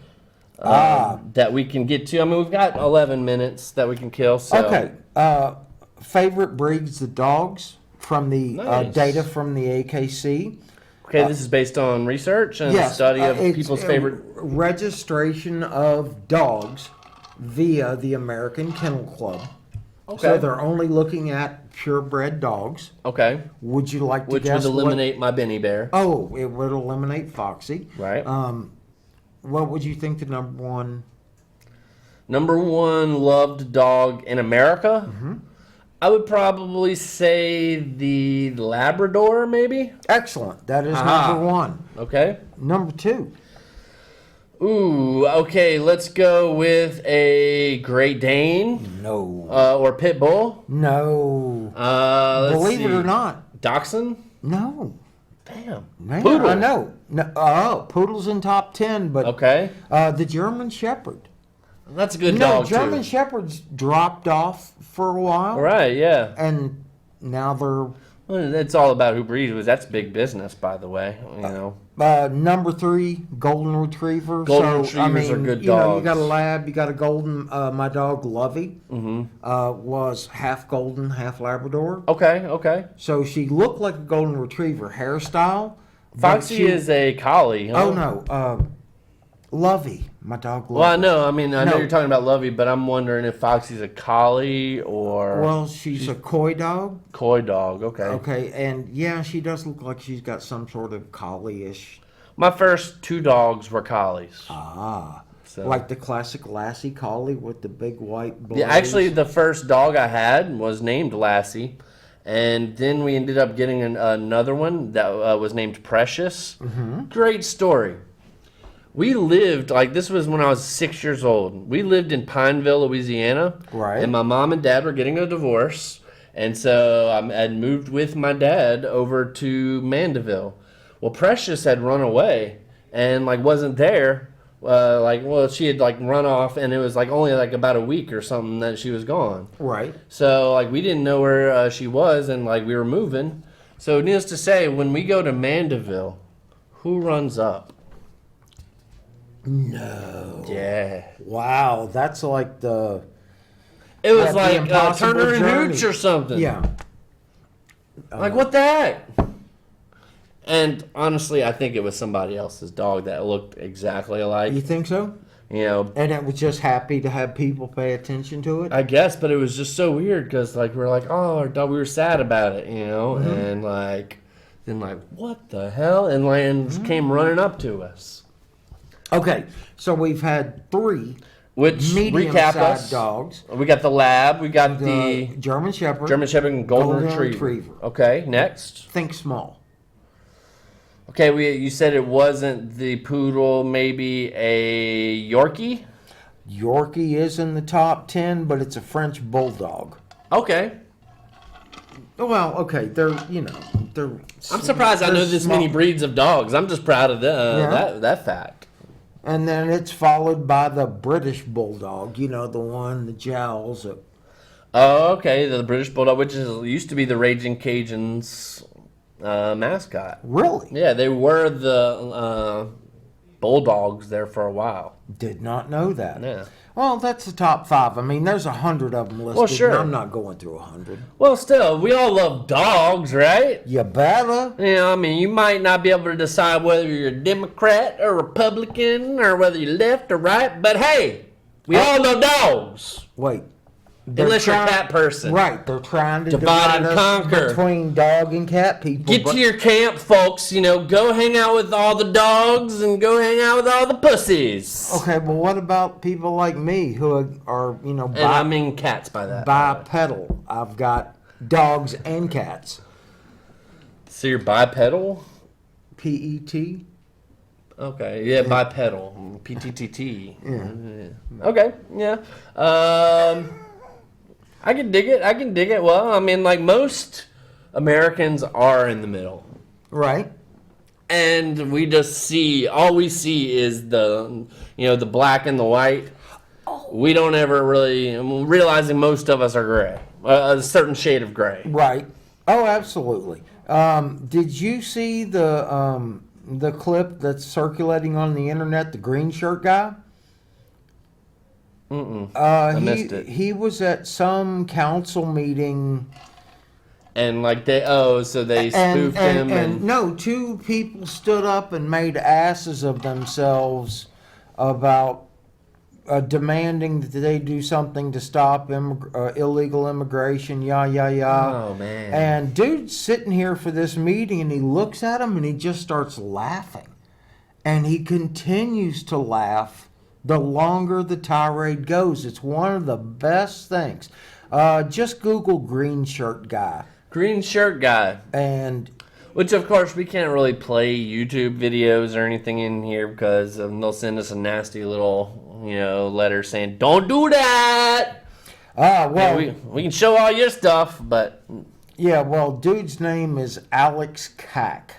that we can get to. We've got 11 minutes that we can kill. So. Okay, favorite breeds of dogs from the Nice. data from the AKC. Okay, this is based on research and Yes, study of it's people's a favorite. registration of dogs via the American Kennel Club. Okay. So they're only looking at purebred dogs. Okay, Would you like to which guess would eliminate my Benny Bear. what? Oh, it would eliminate Foxy. Right. What would you think the number one? Number one loved dog in America? I would probably say the Labrador, maybe? Excellent. That is Aha. number one. Okay. Number two. Ooh, okay, let's go with a Great Dane No. or Pit Bull. No. Let's Believe it see. or not. Dachshund? No. Damn. Man, Poodle. I know. No, Poodle's in top 10, but Okay. the German Shepherd. That's a good No, dog, German too. Shepherds dropped off for a while, Right, yeah. and now they're Well, it's all about who breeds. That's big business, by the way. You know. number three, Golden Retriever. Golden so, I Retrievers are mean, good you know, you dogs. got a lab, you got a golden. My dog Lovey was half golden, half Labrador. Okay, okay. So she looked like a golden retriever hairstyle. but Foxy she- is a collie. Huh? Oh no, Lovey, my dog Lovey. Well, I know. I mean, I know No. you're talking about Lovey, but I'm wondering if Foxy's a collie or Well, she's a coy dog. coy dog. Okay. Okay, and yeah, she does look like she's got some sort of collie-ish. My first two dogs were collies. So. Like the classic Lassie collie with the big white blaze. Yeah, actually, the first dog I had was named Lassie, and then we ended up getting another one that was named Precious. Great story. We lived, like, this was when I was 6 years old. We lived in Pineville, Louisiana. Right. And my mom and dad were getting a divorce. And so I had moved with my dad over to Mandeville. Well, Precious had run away and, like, wasn't there. She had, like, run off, and it was, like, only, like, about a week or something that she was gone. Right. So, like, we didn't know where she was, and, like, we were moving. So, needless to say, when we go to Mandeville, who runs up? No. Yeah. Wow, that's like the It was the like Impossible Turner and Journey. Hooch or something. yeah. Like, what the heck? And honestly, I think it was somebody else's dog that looked exactly alike. You think so? You know, And it was just happy to have people pay attention to it. I guess, but it was just so weird because, like, we're like, oh, our dog, we were sad about it, you know? And, like, then, like, what the hell? And Lance came running up to us. Okay, so we've had three Which, recap medium-sized us. dogs: We got the Lab, we got the the German Shepherd, German Shepherd, and Golden Golden Retriever. Retriever. Okay, next. Think small. Okay, you said it wasn't the Poodle, maybe a Yorkie? Yorkie is in the top 10, but it's a French Bulldog. Okay. Well, okay, they're they're. I'm surprised I they're know this small. many breeds of dogs. I'm just proud of Yeah. that fact. And then it's followed by the British Bulldog. You know, the one, the jowls. Oh, okay, the British Bulldog, which used to be the Raging Cajuns mascot. Really? Yeah, they were the Bulldogs there for a while. Did not know that. Yeah. Well, that's the top 5. I mean, there's 100 of them listed. Well, sure. And I'm not going through 100. Well, still, we all love dogs, right? You better. You know, I mean, you might not be able to decide whether you're a Democrat or Republican or whether you're left or right, but hey, we all love dogs. Wait. Unless you're a cat person. Right. They're trying to Divide and us conquer. between dog and cat people. Get to your camp, folks. You know, go hang out with all the dogs and go hang out with all the pussies. Okay, but what about people like me who are And I mean cats by that. bipedal? I've got dogs and cats. So you're bipedal? PET. Okay, yeah, bipedal. PTTT. Yeah. Okay, yeah. I can dig it. Well, I mean, like most Americans are in the middle. Right. And we just see, all we see is the black and the white. We don't ever really, realizing most of us are gray. A certain shade of gray. Right. Oh, absolutely. Did you see the clip that's circulating on the internet? The green shirt guy. I missed it. He was at some council meeting And like so they spoofed him and no, two people stood up and made asses of themselves about demanding that they do something to stop illegal immigration, Oh man. And dude's sitting here for this meeting, and he looks at him, and he just starts laughing. And he continues to laugh the longer the tirade goes. It's one of the best things. Just Google green shirt guy. Green shirt guy. And which, of course, we can't really play YouTube videos or anything in here because they'll send us a nasty little, letter saying, "Don't do that." well, we can show all your stuff, but yeah, well, dude's name is Alex Kack.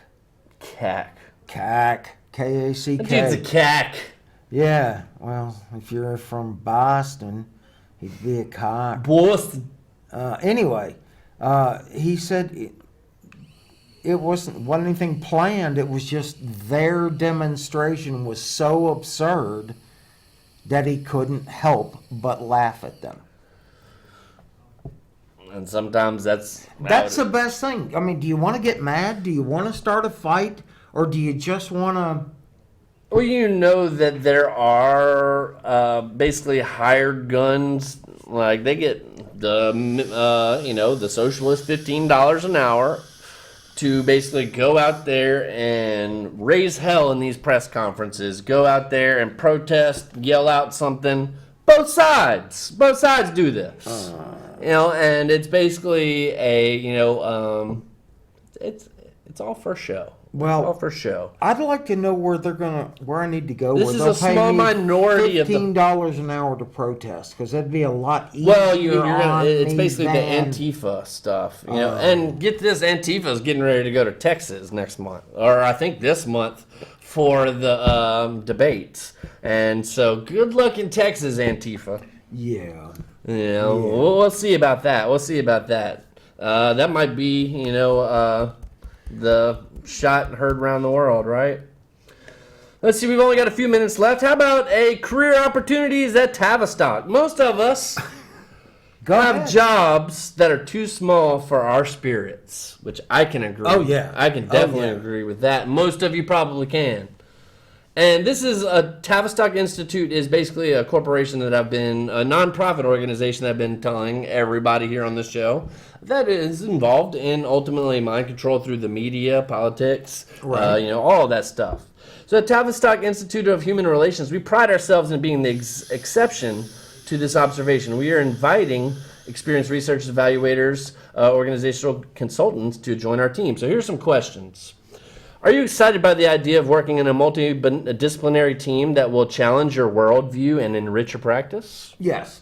Kack. Kack. K-A-C-K. That dude's a cack. Yeah, well, if you're from Boston, he'd be a cock. Boston. Anyway, he said it wasn't anything planned. It was just their demonstration was so absurd that he couldn't help but laugh at them. And sometimes that's the best thing. I mean, do you want to get mad? Do you want to start a fight? Or do you just want to... Well, you know that there are basically hired guns. Like, they get the socialist $15 an hour to basically go out there and raise hell in these press conferences. Go out there and protest, yell out something. Both sides do this. And it's basically it's all for show. Well, all for show. I'd like to know where I need to go. This is a small minority of $15 an hour to protest, because that'd be a lot easier. Well, it's basically the Antifa stuff, And get this, Antifa's getting ready to go to Texas next month, or I think this month, for the debates. And so, good luck in Texas, Antifa. Yeah. We'll see about that. That might be, the shot heard around the world, right? Let's see, we've only got a few minutes left. How about career opportunities at Tavistock? Most of us have jobs that are too small for our spirits, which I can agree. Oh, yeah. I can definitely agree with that. Most of you probably can. And this is Tavistock Institute is basically a corporation that a nonprofit organization that I've been telling everybody here on this show that is involved in ultimately mind control through the media, politics, right. All of that stuff. So at Tavistock Institute of Human Relations, we pride ourselves in being the exception to this observation. We are inviting experienced researchers, evaluators, organizational consultants to join our team. So here's some questions. Are you excited by the idea of working in a multidisciplinary team that will challenge your worldview and enrich your practice? Yes.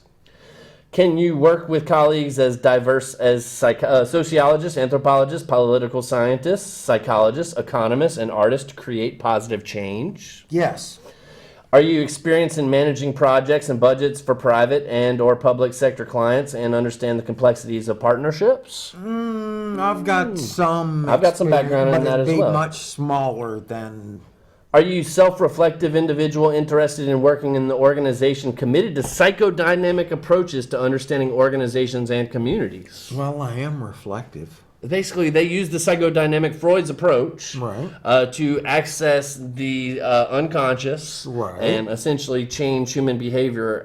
Can you work with colleagues as diverse as sociologists, anthropologists, political scientists, psychologists, economists, and artists to create positive change? Yes. Are you experienced in managing projects and budgets for private and or public sector clients and understand the complexities of partnerships? I've got some background in that as well. But it'd be much smaller than... Are you self-reflective individual interested in working in the organization committed to psychodynamic approaches to understanding organizations and communities? Well, I am reflective. Basically, they use the psychodynamic Freud's approach right. To access the unconscious right. and essentially change human behavior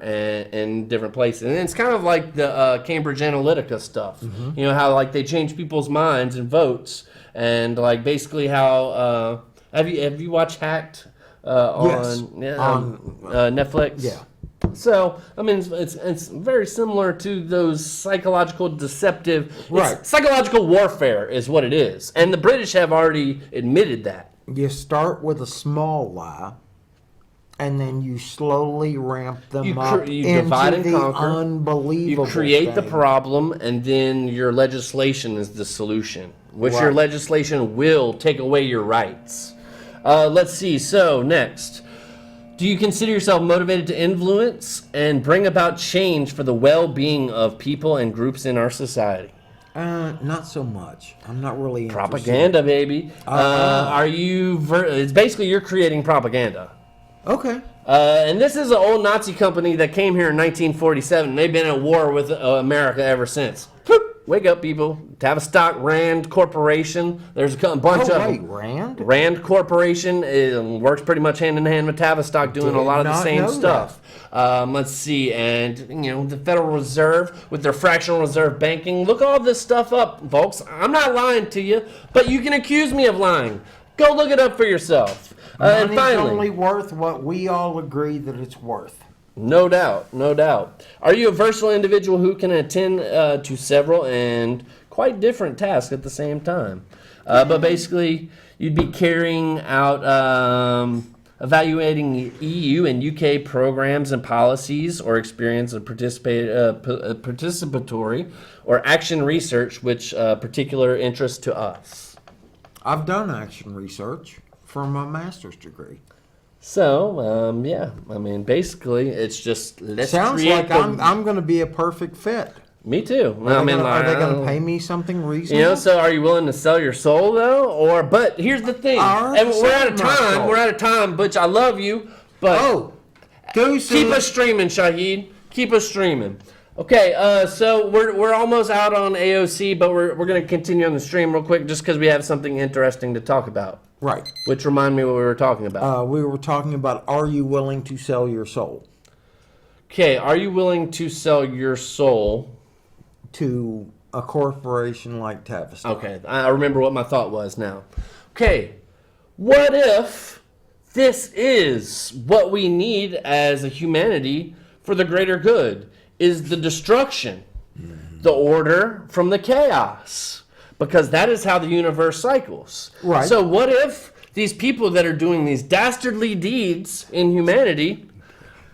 in different places. And it's kind of like the Cambridge Analytica stuff. Mm-hmm. How like they change people's minds and votes, and like basically how have you watched Hacked on Netflix? Yeah. So, I mean, it's very similar to those psychological deceptive... Right. Psychological warfare is what it is. And the British have already admitted that. You start with a small lie, and then you slowly ramp them up you into divide and the conquer. unbelievable You create the thing. problem, and then your legislation is the solution, which your Right. legislation will take away your rights. Let's see. So, next. Do you consider yourself motivated to influence and bring about change for the well-being of people and groups in our society? Not so much. I'm not really interested. Propaganda, baby. Are you... it's basically you're creating propaganda. Okay. And this is an old Nazi company that came here in 1947. And they've been at war with America ever since. Wake up, people. Tavistock Rand Corporation. There's a bunch of wait, them. Rand? Rand Corporation works pretty much hand in hand with Tavistock, doing a lot of the not same know stuff. Let's see, and the Federal Reserve with their fractional reserve banking. Look all this stuff up, folks. I'm not lying to you, but you can accuse me of lying. Go look it up for yourself. And Money's finally, only worth what we all agree that it's worth. no doubt, no doubt. Are you a versatile individual who can attend to several and quite different tasks at the same time? But basically, you'd be carrying out, evaluating EU and UK programs and policies, or experience of participatory or action research, which particular interest to us. I've done action research for my master's degree. So, yeah, I mean, basically, it's just let's Sounds create like the- I'm going to be a perfect fit. Me too. Are they going to pay me something reasonable? So are you willing to sell your soul though, but here's the thing, I already and we're out of sold my time. soul. We're out of time, Butch. I love you, but Oh, deuces. keep us streaming, Shahid. Keep us streaming. Okay, so we're almost out on AOC, but we're going to continue on the stream real quick, just because we have something interesting to talk about. Right. Which remind me what we were talking about. We were talking about, are you willing to sell your soul Okay, are you willing to sell your soul? to a corporation like Tavistock? Okay, I remember what my thought was now. Okay, what if this is what we need as a humanity for the greater good? Is the destruction, the order from the chaos? Because that is how the universe cycles. Right. So what if these people that are doing these dastardly deeds in humanity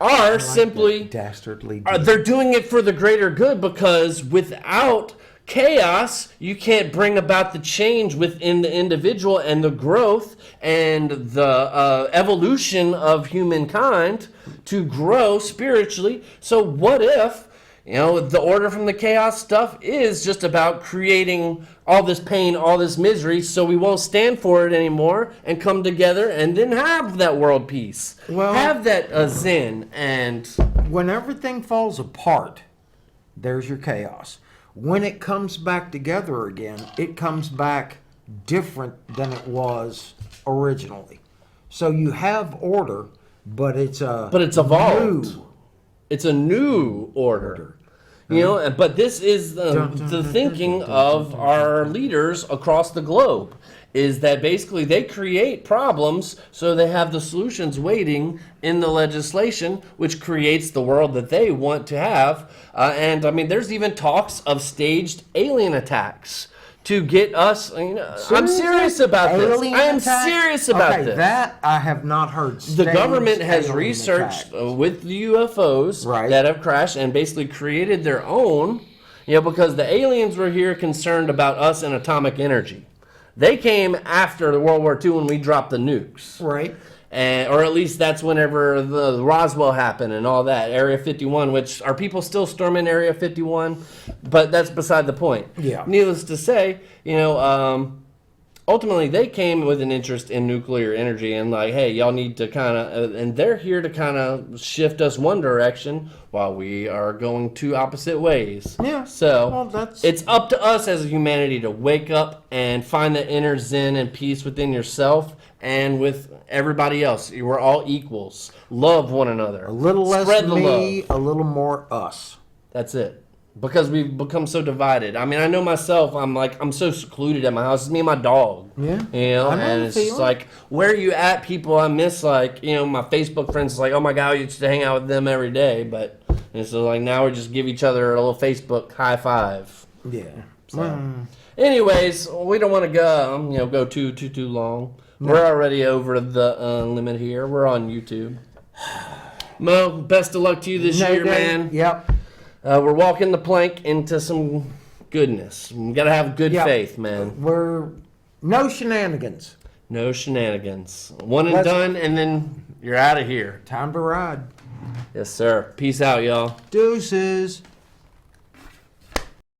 are simply... Dastardly. They're doing it for the greater good, because without chaos, you can't bring about the change within the individual and the growth and the evolution of humankind to grow spiritually. So what if, the order from the chaos stuff is just about creating all this pain, all this misery, so we won't stand for it anymore and come together and then have that world peace. Well- have that zen and... When everything falls apart, there's your chaos. When it comes back together again, it comes back different than it was originally. So you have order, but it's evolved. new. It's a new order. But this is the thinking of our leaders across the globe, is that basically they create problems so they have the solutions waiting in the legislation, which creates the world that they want to have. And I mean, there's even talks of staged alien attacks to get us. I'm serious about this. Alien I am attack? serious about Okay, this. that I have not heard. The government has Staged alien researched attacks. with the UFOs Right. that have crashed and basically created their own, because the aliens were here concerned about us and atomic energy. They came after the World War II when we dropped the nukes. Right. Or at least that's whenever the Roswell happened and all that. Area 51, which are people still storming Area 51? But that's beside the point. Yeah. Needless to say, ultimately they came with an interest in nuclear energy and like, hey, y'all need to kind of, and they're here to kind of shift us one direction while we are going two opposite ways. Yeah. So Well, it's up to us as a humanity to wake up and find the inner zen and peace within yourself and with everybody else. We're all equals. Love one another. A little less Spread the me, love. a little more us. That's it. Because we've become so divided. I mean, I know myself, I'm so secluded at my house. It's me and my dog. Yeah. I know the it's just feeling. like, where are you at, people? I miss, my Facebook friends is like, oh my God, I used to hang out with them every day. But it's like, now we just give each other a little Facebook high five. Yeah. So. Anyways, we don't want to go too long. No. We're already over the limit here. We're on YouTube. Mo, best of luck to you this year, man. Yep. We're walking the plank into some goodness. We gotta have good faith, man. We're no shenanigans. No shenanigans. One and Let's- done, and then you're out of here. Time to ride. Yes, sir. Peace out, y'all. Deuces.